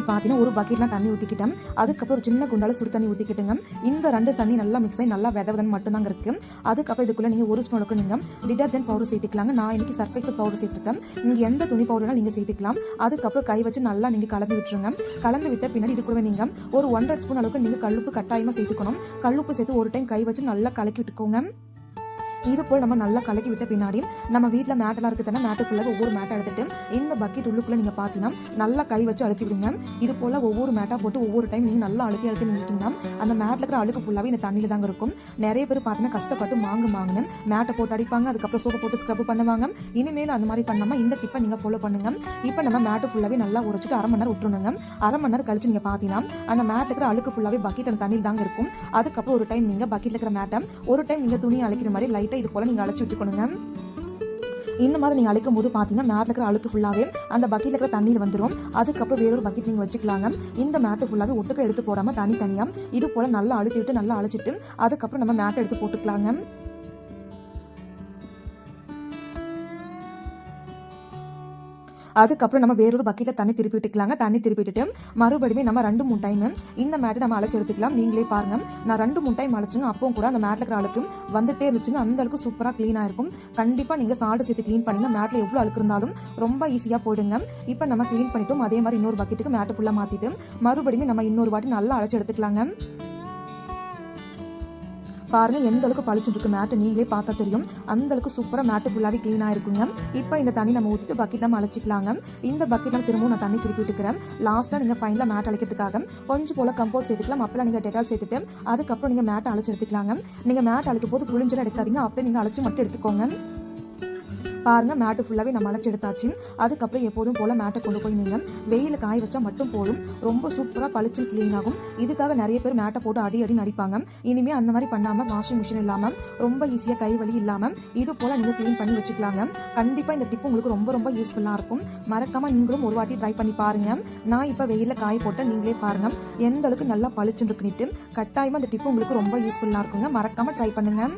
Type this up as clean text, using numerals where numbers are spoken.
பார்த்தீங்கன்னா ஒரு பக்கெட்லாம் தண்ணி ஊற்றிக்கிட்டேன். அதுக்கப்புறம் ஒரு சின்ன குண்டால சுடு தண்ணி ஊற்றிக்கிட்டுங்க. இந்த 2 தண்ணி நல்லா மிக்ஸ் ஆகி நல்லா விதவதன்னு மட்டும்தாங்க இருக்கு. அதுக்கப்புறம் இதுக்குள்ள நீங்கள் 1 ஸ்பூன் அளவுக்கு நீங்கள் டிடர்ஜென்ட் பவுடர் சேர்த்துக்கலாங்க. நான் இன்னைக்கு சர்ஃபேக்சல் பவுடர் சேர்த்துருக்கேன். நீங்கள் எந்த துணி பவுடர்னா நீங்கள் சேர்த்துக்கலாம். அதுக்கப்புறம் கை வச்சு நல்லா நீங்கள் கலந்து விட்டுருங்க. கலந்து விட்ட பின்னாடி இது கூட நீங்கள் ஒரு 1.5 ஸ்பூன் அளவுக்கு நீங்கள் கல்லுப்பு கட்டாயமாக சேர்த்துக்கணும். கல்லுப்பு சேர்த்து ஒரு டைம் கை வச்சு நல்லா கலக்கி விட்டுக்கோங்க. இது போல் நம்ம நல்லா கலக்கி விட்ட பின்னாடி நம்ம வீட்டில் மேட்டெல்லாம் இருக்குதுன்னா மேட்டு ஃபுல்லாக ஒவ்வொரு மேட்டை எடுத்துட்டு இந்த பக்கெட் உள்ளுக்குள்ளே நீங்கள் பார்த்தீங்கன்னா நல்லா கை வச்சு அழுத்தி விடுங்க. இது போல் ஒவ்வொரு மேட்டாக போட்டு ஒவ்வொரு டைம் நீங்கள் நல்லா அழுத்தி நின்றுட்டீங்கன்னா அந்த மேட்டில் இருக்கிற அழுக்கு ஃபுல்லாகவே இந்த தண்ணியில் தாங்க இருக்கும். நிறைய பேர் பார்த்தீங்கன்னா கஷ்டப்பட்டு மாங்குன்னு மேட்டை போட்டு அடிப்பாங்க. அதுக்கப்புறம் சோப்பை போட்டு ஸ்க்ரப் பண்ணுவாங்க. இனிமேல் அந்த மாதிரி பண்ணாமல் இந்த டிப்பை நீங்கள் ஃபாலோ பண்ணுங்க. இப்போ நம்ம மேட்டு ஃபுல்லாகவே நல்லா உரைச்சிட்டு 1/2 மணி நேரம் விட்டுருணுங்க. 1/2 மணி நேரம் கழிச்சு நீங்கள் பார்த்தீங்கன்னா அந்த மேட்டில் இருக்கிற அழுக்கு ஃபுல்லாகவே பக்கெட் அந்த தண்ணியில் தாங்க இருக்கும். அதுக்கப்புறம் ஒரு டைம் நீங்கள் பக்கெட்டில் இருக்கிற மேட்டை ஒரு டைம் நீங்கள் துணி அழைக்கிற மாதிரி லைட்டாக இது போல் நீங்கள் அழைச்சி விட்டுக்கணுங்க. இந்த மாதிரி நீங்கள் அழைக்கும் போது பார்த்தீங்கன்னா மேட்டில் இருக்கிற அழுக்கு ஃபுல்லாகவே அந்த பக்கெட்டில் இருக்கிற தண்ணியில் வந்துடும். அதுக்கப்புறம் வேறொரு பக்கெட் நீங்கள் வச்சுக்கலாங்க. இந்த மேட்டு ஃபுல்லாகவே ஒட்டுக்க எடுத்து போடாமல் தனித்தனியாக இது போல் நல்லா அழுத்தி விட்டு நல்லா அழைச்சிட்டு அதுக்கப்புறம் நம்ம மேட்டை எடுத்து போட்டுக்கலாங்க. அதுக்கப்புறம் நம்ம வேறொரு பக்கெட்டில் தண்ணி திருப்பி விட்டுக்கலாங்க. தண்ணி திருப்பிட்டு மறுபடியும் நம்ம 2-3 டைம் இந்த மேட்டை நம்ம அழைச்சி எடுத்துக்கலாம். நீங்களே பாருங்க, நான் 2-3 டைம் அழைச்சுங்க. அப்பவும் கூட அந்த மேட்டில் இருக்கிற அழுக்கு வந்துட்டே இருந்துச்சுங்க. அந்த அளவுக்கு சூப்பராக க்ளீனாக இருக்கும். கண்டிப்பாக நீங்கள் சால்ட் சேர்த்து க்ளீன் பண்ணிங்க. மேட்டில் எவ்வளோ அழுக்கு இருந்தாலும் ரொம்ப ஈஸியாக போயிடுங்க. இப்போ நம்ம க்ளீன் பண்ணிட்டோம். அதே மாதிரி இன்னொரு பக்கெட்டுக்கு மேட்டு ஃபுல்லாக மாற்றிட்டு மறுபடியும் நம்ம இன்னொரு வாட்டி நல்லா அழைச்சி எடுத்துக்கலாங்க. பாருங்க எந்த அளவுக்கு பளிச்சுட்டு இருக்கு மேட்டு, நீங்களே பார்த்தா தெரியும். அந்த அளவுக்கு சூப்பராக மேட்டு ஃபுல்லாகவே க்ளீனாக இருக்குங்க. இப்போ இந்த தண்ணி நம்ம ஊற்றிட்டு பக்கெட் நம்ம அழைச்சிக்கலாங்க. இந்த பக்கெட் நம்ம திரும்பவும் நான் தண்ணி திருப்பி விட்டுக்கிறேன். லாஸ்ட்டாக நீங்கள் ஃபைனலாக மேட் அழைக்கிறதுக்காக கொஞ்சம் போல் கம்போர்ட் சேர்த்துக்கலாம். அப்பெல்லாம் நீங்கள் டெட்டால் சேர்த்துட்டு அதுக்கப்புறம் நீங்கள் மேட்டை அழைச்சி எடுத்துக்கலாங்க. நீங்கள் மேட் அழைக்கும் போது புளிஞ்செல்லாம் எடுக்காதீங்க. அப்படியே நீங்கள் அழைச்சி மட்டும் எடுத்துக்கோங்க. பாருங்க மேட்டு ஃபுல்லாகவே நம்ம அழைச்சி எடுத்தாச்சு. அதுக்கப்புறம் எப்போதும் போல் மேட்டை கொண்டு போய் நீங்கள் வெயில் காய வச்சா மட்டும் போதும். ரொம்ப சூப்பராக பளிச்சு க்ளீன் ஆகும். இதுக்காக நிறைய பேர் மேட்டை போட்டு அடி நடிப்பாங்க. இனிமேல் அந்த மாதிரி பண்ணாமல் வாஷிங் மிஷின் இல்லாமல் ரொம்ப ஈஸியாக கை வலி இல்லாமல் இது போல் நீங்கள் க்ளீன் பண்ணி வச்சுக்கலாங்க. கண்டிப்பாக இந்த டிப் உங்களுக்கு ரொம்ப யூஸ்ஃபுல்லாக இருக்கும். மறக்காமல் நீங்களும் ஒரு வாட்டி ட்ரை பண்ணி பாருங்கள். நான் இப்போ வெயிலில் காய போட்டேன். நீங்களே பாருங்கள் எந்த அளவுக்கு நல்லா பளிச்சுன்னு இருக்குன்னுட்டு. கட்டாயமாக இந்த டிப்பு உங்களுக்கு ரொம்ப யூஸ்ஃபுல்லாக இருக்குங்க. மறக்காமல் ட்ரை பண்ணுங்கள்.